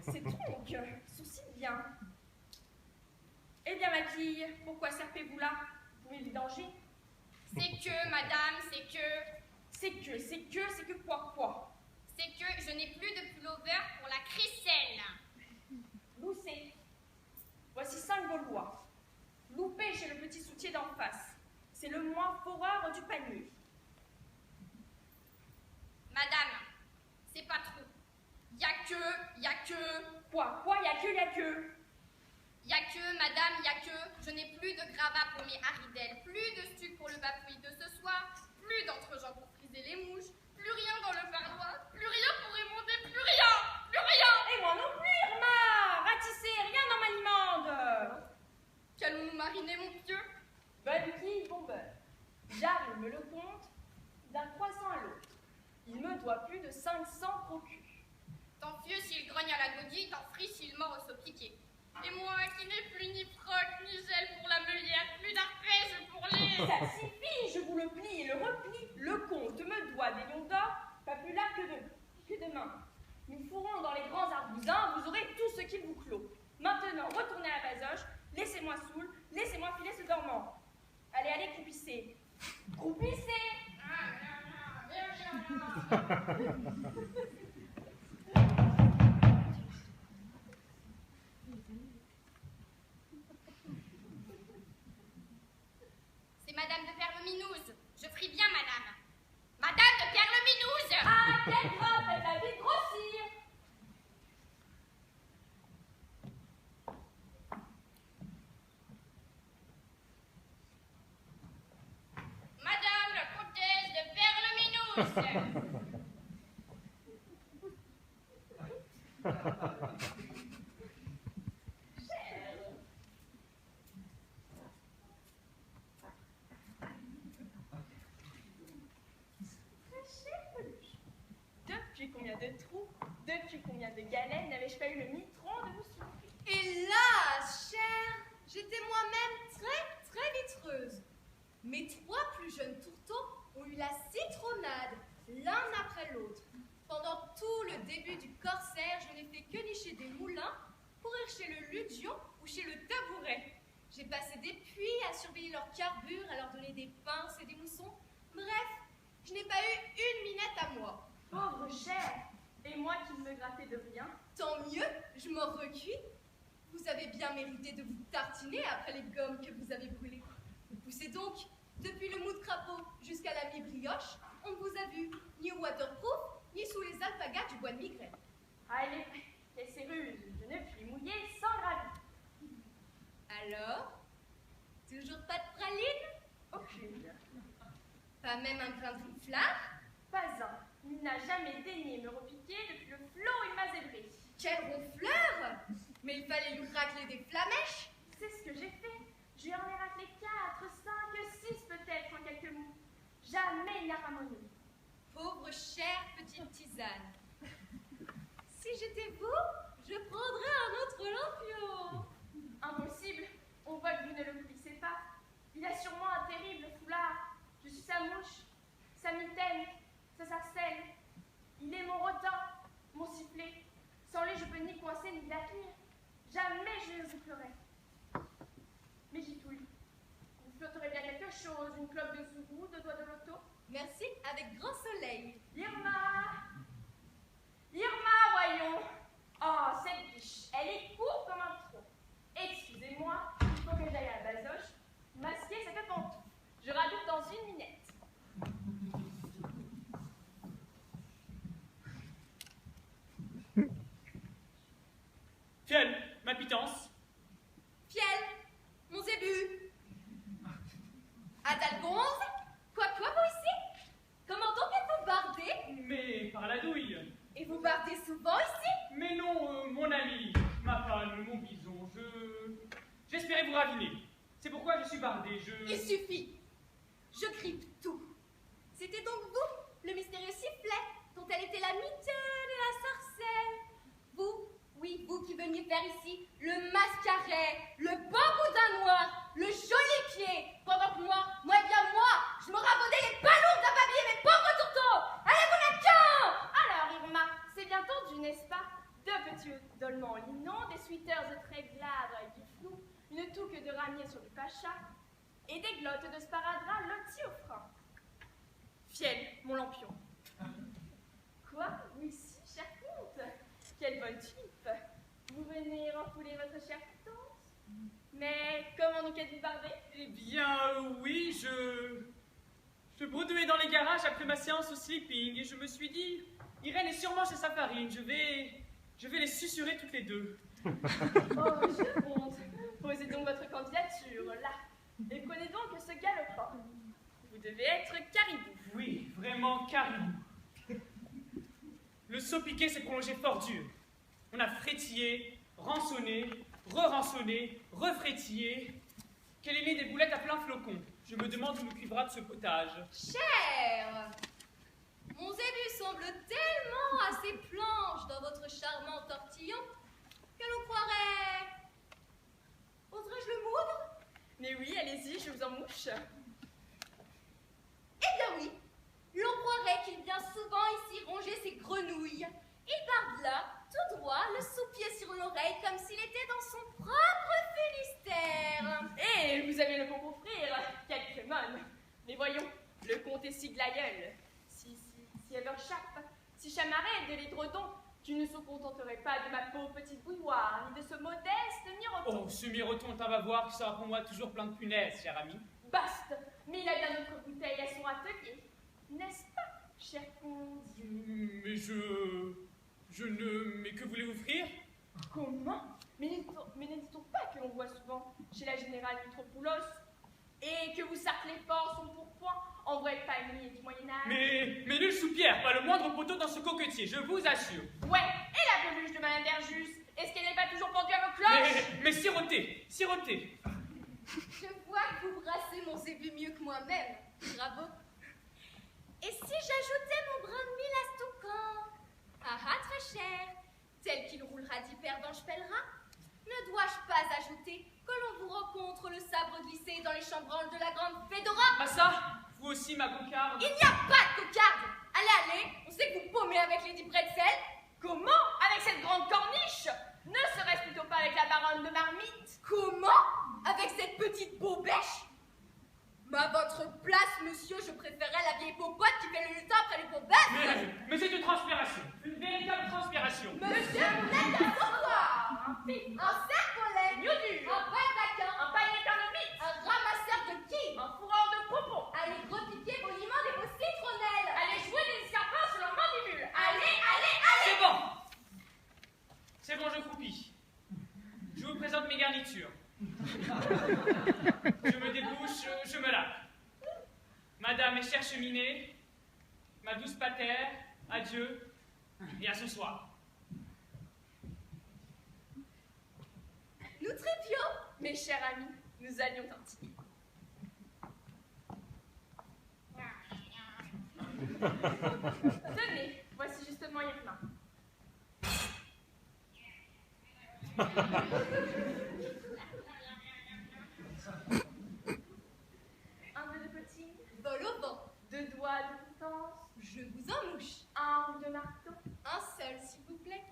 c'est donc, souci bien. Eh bien, ma fille, pourquoi serpez-vous là? Vous voulez du danger? C'est que, madame, c'est que quoi? C'est que je n'ai plus de pullover pour la crécelle. Loussez. Voici 5 Gaulois. Loupé chez le petit soutier d'en face. C'est le moins foreur du panier. Madame, c'est pas trop. Y a que. Quoi, y a que. Y a que, madame, y a que. Je n'ai plus de gravat pour mes haridelles, plus de stuc pour le bafouille de ce soir, plus d'entrejambes pour friser les mouches, plus rien dans le fardois, plus rien pour émonder, plus rien. Et moi non plus, Irma. Ratissez, rien dans ma limande. Qu'allons-nous mariner, mon pieu? Bonne quille, bon beurre. J'arrive me le compte d'un croissant à l'autre. Il me doit plus de 500 procus. Tant fieux s'il grogne à la godille, tant frit s'il mord au saut piqué. Et moi qui n'ai plus ni froc, ni gel pour la meulière, plus d'arpège pour les... Ça suffit, je vous le plie et le replie. Le comte me doit des lions d'or, pas plus là que demain. Nous fourrons dans les grands arbousins, vous aurez tout ce qu'il vous clôt. Maintenant, retournez à la basoche, laissez-moi saoul, laissez-moi filer ce dormant. Allez, croupissez. Croupissez! C'est madame de Perleminouse. Je prie bien, madame. Madame de Perleminouse! Ah, quelle grappe, elle va vite grossir! Madame la comtesse de Perleminouse! Depuis combien de trous, depuis combien de galets n'avais-je pas eu le mitron de vous souffrir? Hélas, chère, j'étais moi-même très vitreuse. Mes 3 plus jeunes tourteaux ont eu la citronnade, l'un après l'autre. Pendant tout le début du corsaire, je n'ai fait que nicher des moulins, courir chez le ludion ou chez le tabouret. J'ai passé des puits à surveiller leur carbure, à leur donner des pinces et des moussons. Bref, je n'ai pas eu une minette à moi. Pauvre chère! Et moi qui ne me grattais de rien? Tant mieux, je m'en recuis. Vous avez bien mérité de vous tartiner après les gommes que vous avez brûlées. Vous poussez donc, depuis le mou de crapaud jusqu'à la mi-brioche, on ne vous a vu ni au waterproof, ni sous les alpagas du bois de migraine. Ah, laissez ruse, je ne puis mouiller sans gravir. Alors, toujours pas de praline? Aucune. Pas même un grain de riflard? Pas un. Il n'a jamais daigné me repiquer depuis le flot il m'a zébré. Quel ronfleur! Mais il fallait lui racler des flamèches. C'est ce que j'ai fait. Je lui en ai raclé 4, 5, 6 peut-être en quelques mots. Jamais il n'a ramonné. Pauvre chère petite tisane. Si j'étais vous, je prendrais un autre lampion. Impossible. On voit que vous ne le connaissez pas. Il a sur moi un terrible foulard. Je suis sa mouche, sa mitaine, sa sarcelle. Il est mon rotin, mon sifflet. Sans lui, je peux ni coincer ni l'atenir. Jamais je ne soufflerai. Mais j'y touille. Vous flotterez bien quelque chose, une clope de soubou, 2 doigts de loto. Merci, avec grand soleil. Irma! Irma, voyons! Oh, cette biche, elle est courte comme un tronc. Excusez-moi, il faut que j'aille à la basoche masquer cette pantoufle. Je radoute dans une minette. Fiel, ma pitance. Fiel, mon zébu. Adalbonze, quoi vous ici? Comment donc êtes-vous bardé? Mais par la douille. Et vous bardez souvent ici? Mais non, mon ami, ma palme, mon bison, j'espérais vous raviner. C'est pourquoi je suis bardé, Il suffit. Je grippe tout. C'était donc vous, le mystérieux sifflet, dont elle était la mitaine et la sarcelle. Vous, oui, vous qui veniez faire ici le mascaret, le beau boudin noir, le joli pied, pendant que moi, je me rabaudais les ballons d'ababiller mes pauvres tourteaux. Allez, vous n'êtes qu'un! Alors, Irma, c'est bien tendu, n'est-ce pas? 2 petits de ramier sur du pacha et des glottes de sparadrap lotis au frein. Fiel, mon lampion. Quoi? Oui, si, cher comte. Quelle bonne tulipe. Vous venez renfouler votre chère potence? Mais comment donc êtes-vous bardé? Eh bien, oui, je bredouillais dans les garages après ma séance au sleeping et je me suis dit, Irène est sûrement chez Safarine, je vais les susurrer toutes les deux. Oh, monsieur le comte, posez donc votre candidature, là, et prenez donc ce galopin. Vous devez être caribou. Oui, vraiment caribou. Le saut piqué s'est prolongé fort dur. On a frétillé, rançonné, re-rançonné, refrétillé. Qu'elle est née des boulettes à plein flocon. Je me demande où nous cuivra de ce potage. Cher, mon zébu semble tellement assez planche dans votre charmant tortillon que l'on croirait... Oserais-je le moudre? Mais oui, allez-y, je vous en mouche. Eh bien oui, l'on croirait qu'il vient souvent ici ronger ses grenouilles. Il part de là, tout droit, le sous-pied sur l'oreille, comme s'il était dans son propre Finistère. Eh, vous avez le bon beau-frère, quelle crémone. Mais voyons, le comte est si glaïeul, si Eversharp, si chamarré de l'édredon, tu ne se contenterais pas de ma pauvre petite bouilloire, ni de ce modeste miroton. Oh, ce miroton, t'en vas voir, qui sera pour moi toujours plein de punaises, cher ami. Basta, mais il a bien d'autres bouteilles à son atelier, n'est-ce pas, cher comte? Mais mais que voulez-vous offrir? Comment? Mais ne dit-on pas que l'on voit souvent chez la générale Mitropoulos et que vous sarclez fort son pourpoint en vrai palmier du Moyen-Âge? Mais nul sous-pierre, pas le moindre poteau dans ce coquetier, je vous assure. Ouais, et la peluche de Madame Verjus, est-ce qu'elle n'est pas toujours pendue à vos cloches? Mais sirotez, sirotez. Je vois que vous brassez mon zébu mieux que moi-même. Bravo. Et si j'ajoutais mon brin de mille à ce toucan? Ah ah, très cher. Tel qu'il roulera d'hyperdange pèlerin, ne dois-je pas ajouter que l'on vous rencontre le sabre glissé dans les chambranles de la grande Fédora? Ah ça, vous aussi, ma cocarde. Il n'y a pas de cocarde. Allez, on sait que vous paumez avec Lady Bretzel. Comment? Avec cette grande corniche? Ne serait-ce plutôt pas avec la baronne de Marmite? Comment? Avec cette petite bobèche? Mais à votre place, monsieur, je préférerais la vieille popote qui fait le lutin après les bobèches. Mais c'est une transpiration, une véritable transpiration. Monsieur, vous n'êtes qu'un sautoir, un serpolet, un baldaquin, Un pailletin de mythe, un ramasseur de quilles. un fourreur de propos. Allez repiquer vos limons et vos citronnelles. Allez jouer des escarpins sur leur mandibule. Allez, allez, allez. C'est bon. C'est bon, je croupis. Je vous présente mes garnitures. Je me débouche, je me lave. Madame et chère cheminée, ma douce patère, adieu, et à ce soir. Nous trépions. Mes chers amis, nous allions tortiller. Tenez, voici justement Irma. Un peu de poutine, Vol au vent. 2 doigts de potence, Je vous en mouche. un roux de marteau. Un seul, s'il vous plaît.